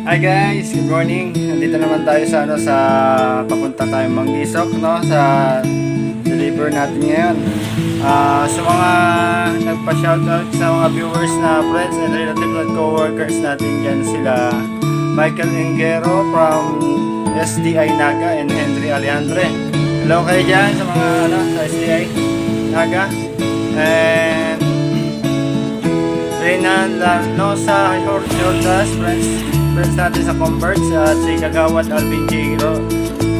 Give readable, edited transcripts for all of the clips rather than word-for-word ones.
Hi guys, good morning. Nandito naman tayo sa papunta tayong Manggisok, no, sa deliver natin ngayon. Sa mga nagpa-shoutout sa mga viewers na friends and relatives at co-workers natin dyan, sila Michael Engero from SDI Naga and Henry Alejandre. Hello kayo dyan sa mga sa SDI Naga. And Renan Lanosa Hortas, friends natin sa Converts, at si Kagawad Alvin J.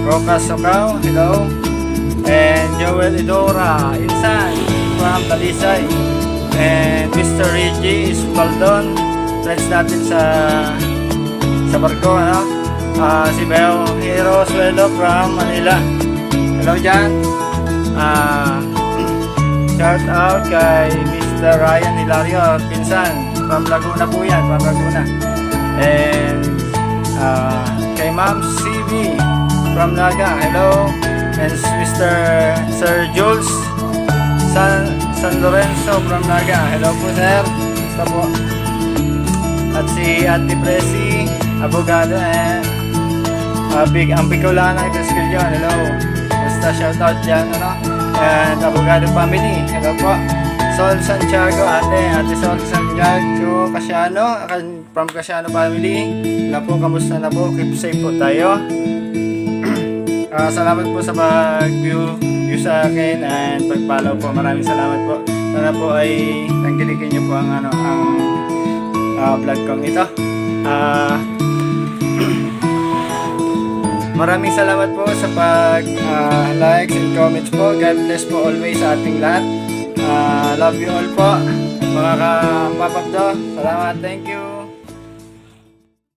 Rocas Socao, hello. And Joel Idora Insan from Talisay. And Mr. Reggie Espaldon, friends natin sa barko, ano? Si Beo Hero Suelo from Manila. Hello dyan. Shout out kay Mr. Ryan Hilario Pinsan from Laguna po yan, from Laguna. And kay Ma'am CB from Naga, hello. And Mr. Sir Jules San Lorenzo from Naga, hello po sir, gusto po. At si Ate Presi Abogado ang Bicolana Episcopalian, hello. Basta shout out dyan, ano. And Abogado family, hello po. Sol Santiago, Ate Sol Santiago Casiano from Casiano family. Hello po, kamusta na po? Keep safe po tayo. Salamat po sa pag-view sa akin and pag-follow po. Maraming salamat po. Sana po ay tangkilikin niyo po ang vlog kong ito. Maraming salamat po sa likes and comments po. God bless po always sa ating lahat. Love you all po, mga kapapagdo. Salamat, thank you.